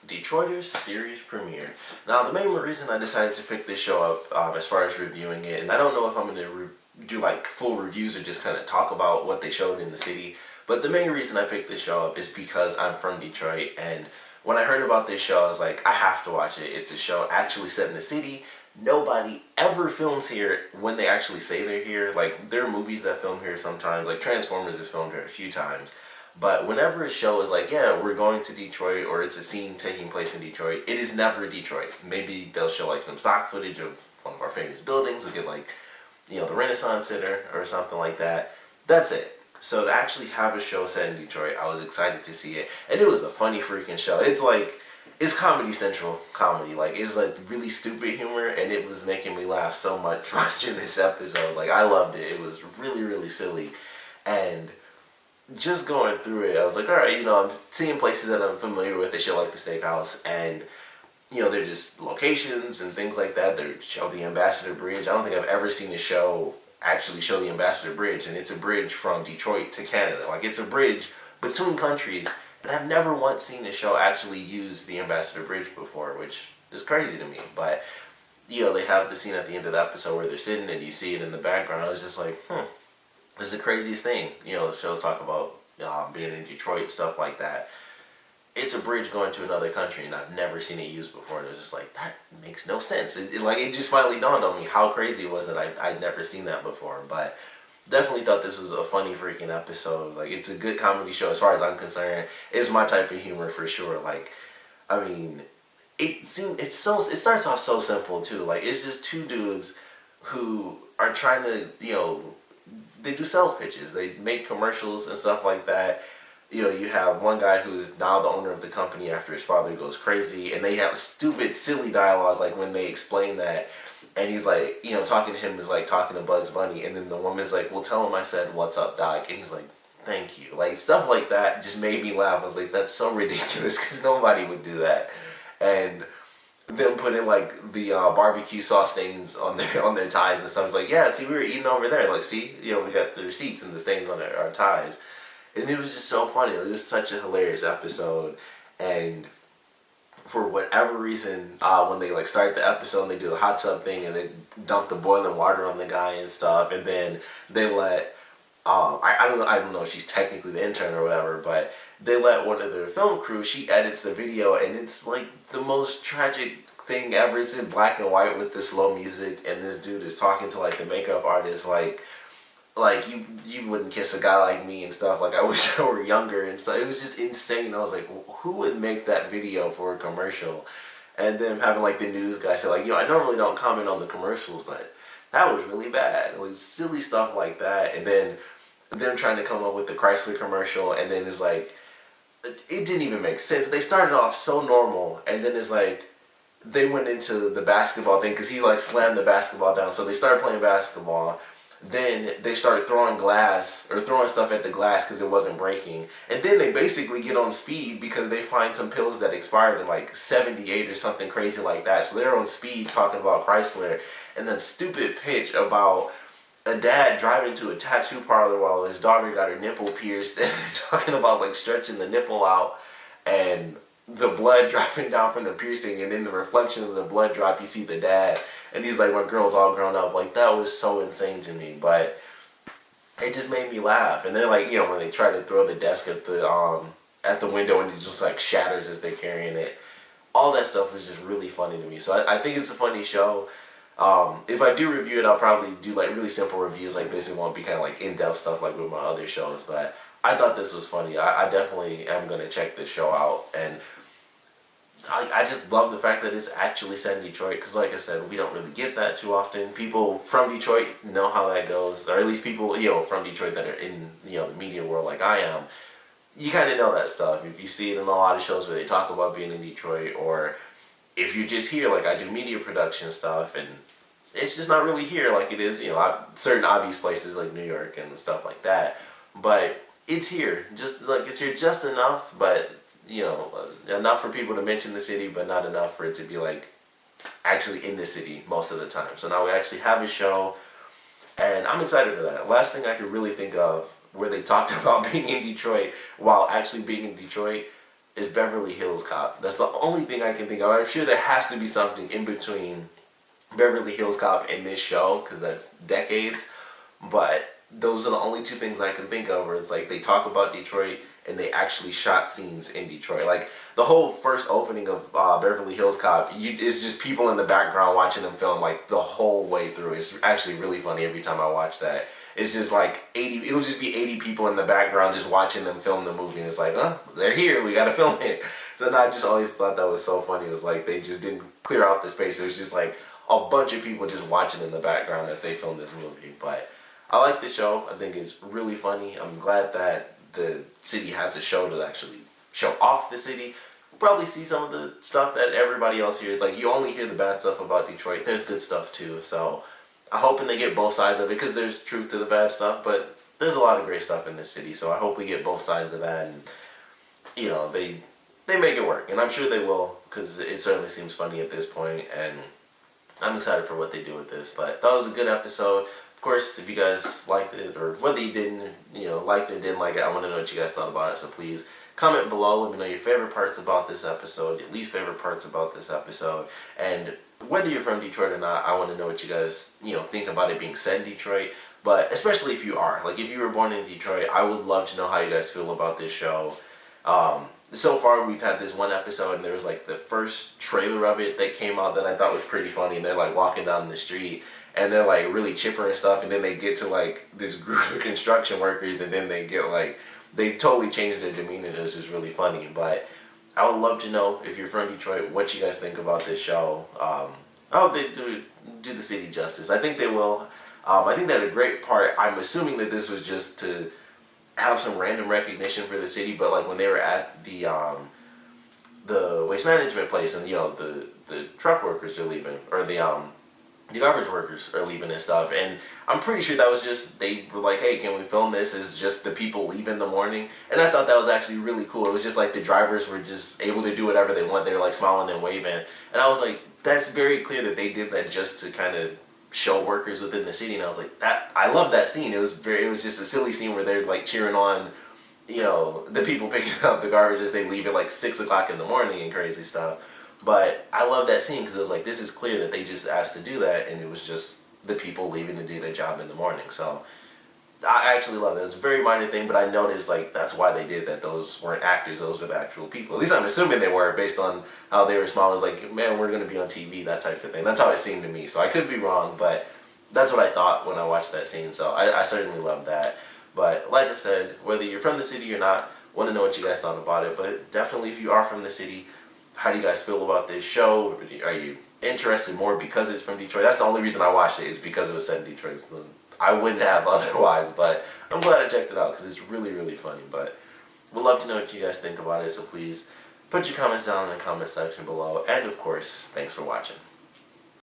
Detroiters series premiere. Now, the main reason I decided to pick this show up, as far as reviewing it, and I don't know if I'm going to do like full reviews or just kind of talk about what they showed in the city, but the main reason I picked this show up is because I'm from Detroit, and when I heard about this show, I was like, I have to watch it. It's a show actually set in the city. Nobody ever films here when they actually say they're here. Like, there are movies that film here sometimes, like Transformers is filmed here a few times. But whenever a show is like, yeah, we're going to Detroit, or it's a scene taking place in Detroit, it is never Detroit. Maybe they'll show like some stock footage of one of our famous buildings. We'll get like, the Renaissance Center or something like that. That's it. So to actually have a show set in Detroit, I was excited to see it. And it was a funny freaking show. It's Comedy Central comedy. Like, it's like really stupid humor, and it was making me laugh so much watching this episode. Like, I loved it. It was really, really silly. And just going through it, I was like, alright, I'm seeing places that I'm familiar with. They show like the steakhouse, and they're just locations and things like that. They show the Ambassador Bridge. I don't think I've ever seen a show actually show the Ambassador Bridge, and it's a bridge from Detroit to Canada. Like, it's a bridge between countries, and I've never once seen a show actually use the Ambassador Bridge before, which is crazy to me. But they have the scene at the end of the episode where they're sitting and you see it in the background. I was just like, this is the craziest thing. Shows talk about being in Detroit, stuff like that. It's a bridge going to another country, and I've never seen it used before. And it was just like, that makes no sense. It just finally dawned on me how crazy it was that I'd never seen that before. But definitely thought this was a funny freaking episode. Like, it's a good comedy show as far as I'm concerned. It's my type of humor for sure. Like, I mean, it starts off so simple too. Like, it's just two dudes who are trying to, they do sales pitches. They make commercials and stuff like that. You have one guy who's now the owner of the company after his father goes crazy, and they have stupid, silly dialogue, like when they explain that, and he's like, talking to him is like talking to Bugs Bunny, and then the woman's like, well, tell him I said, what's up, Doc? And he's like, thank you. Like, stuff like that just made me laugh. I was like, that's so ridiculous, because nobody would do that. And them putting like the barbecue sauce stains on their ties and stuff. It's like, yeah, see, we were eating over there. Like, see, we got the receipts and the stains on our ties. And it was just so funny. It was such a hilarious episode. And for whatever reason, when they like start the episode and they do the hot tub thing and they dump the boiling water on the guy and stuff, and then they let I don't know if she's technically the intern or whatever, but they let one of their film crew, she edits the video, and it's like the most tragic thing ever. It's in black and white with the slow music, and this dude is talking to like the makeup artist like you wouldn't kiss a guy like me and stuff. Like, I wish I were younger and stuff. It was just insane. I was like, who would make that video for a commercial? And then having like the news guy say like, I normally don't comment on the commercials, but that was really bad. Like, silly stuff like that. And then them trying to come up with the Chrysler commercial, and then it's like, it didn't even make sense. They started off so normal, and then it's like, they went into the basketball thing because he like slammed the basketball down. So they started playing basketball. Then they started throwing glass or throwing stuff at the glass because it wasn't breaking. And then they basically get on speed because they find some pills that expired in like 78 or something crazy like that. So they're on speed talking about Chrysler. And then stupid pitch about a dad driving to a tattoo parlor while his daughter got her nipple pierced. And they're talking about like stretching the nipple out and the blood dropping down from the piercing, and in the reflection of the blood drop you see the dad, and he's like, my girl's all grown up. Like, that was so insane to me, but it just made me laugh. And then like, when they try to throw the desk at the window and it just like shatters as they're carrying it, all that stuff was just really funny to me. So I think it's a funny show. If I do review it, I'll probably do like really simple reviews like this. It won't be kind of like in-depth stuff like with my other shows, but I thought this was funny. I definitely am going to check this show out. And I just love the fact that it's actually set in Detroit, because like I said, we don't really get that too often. People from Detroit know how that goes, or at least people, from Detroit that are in, the media world like I am. You kind of know that stuff. If you see it in a lot of shows where they talk about being in Detroit, or if you just hear, like I do media production stuff, and it's just not really here like it is, certain obvious places like New York and stuff like that. But it's here, it's here just enough, but enough for people to mention the city, but not enough for it to be like actually in the city most of the time. So now we actually have a show, and I'm excited for that. Last thing I could really think of where they talked about being in Detroit while actually being in Detroit is Beverly Hills Cop. That's the only thing I can think of. I'm sure there has to be something in between Beverly Hills Cop and this show, because that's decades. But those are the only two things I can think of where it's like they talk about Detroit and they actually shot scenes in Detroit. Like the whole first opening of Beverly Hills Cop, it's just people in the background watching them film like the whole way through. It's actually really funny every time I watch that. It's just like 80, it'll just be 80 people in the background just watching them film the movie, and it's like, oh, they're here, we gotta film it. So I just always thought that was so funny. It was like they just didn't clear out the space. It was just like a bunch of people just watching in the background as they filmed this movie. But I like the show. I think it's really funny. I'm glad that the city has a show to actually show off the city. We'll probably see some of the stuff that everybody else hears. Like, you only hear the bad stuff about Detroit. There's good stuff too. So I'm hoping they get both sides of it, because there's truth to the bad stuff, but there's a lot of great stuff in this city. So I hope we get both sides of that, and you know, they make it work, and I'm sure they will, because it certainly seems funny at this point, and I'm excited for what they do with this. But that was a good episode. Of course, if you guys liked it, or whether you didn't, liked it or didn't like it, I want to know what you guys thought about it. So please comment below. Let me know your favorite parts about this episode, your least favorite parts about this episode, and whether you're from Detroit or not, I want to know what you guys, think about it being set in Detroit. But especially if you are, like if you were born in Detroit, I would love to know how you guys feel about this show. So far, we've had this one episode, and there was like the first trailer of it that came out that I thought was pretty funny. And they're like walking down the street, and they're like really chipper and stuff. And then they get to like this group of construction workers, and then they get like, they totally changed their demeanor. It was just really funny. But I would love to know, if you're from Detroit, what you guys think about this show. I hope they do the city justice. I think they will. I think that a great part, I'm assuming that this was just to have some random recognition for the city, but like when they were at the waste management place, and the truck workers are leaving, or the garbage workers are leaving and stuff, and I'm pretty sure that was just, they were like, hey, can we film this as just the people leave in the morning? And I thought that was actually really cool. It was just like the drivers were just able to do whatever they want. They were like smiling and waving, and I was like, that's very clear that they did that just to kind of show workers within the city. And I was like, I love that scene. It was just a silly scene where they're like cheering on, the people picking up the garbage as they leave at like 6 o'clock in the morning and crazy stuff. But I love that scene, because it was like, this is clear that they just asked to do that, and it was just the people leaving to do their job in the morning. So I actually love that. It's a very minor thing, but I noticed like that's why they did that. Those weren't actors, those were the actual people. At least I'm assuming they were, based on how they were small. It's like, man, we're going to be on TV, that type of thing. That's how it seemed to me. So I could be wrong, but that's what I thought when I watched that scene. So I certainly love that. But like I said, whether you're from the city or not, want to know what you guys thought about it. But definitely, if you are from the city, how do you guys feel about this show? Are you interested more because it's from Detroit? That's the only reason I watched it, is because it was set in Detroit. So I wouldn't have otherwise, but I'm glad I checked it out, because it's really, really funny. But we'd love to know what you guys think about it, so please put your comments down in the comment section below. And of course, thanks for watching.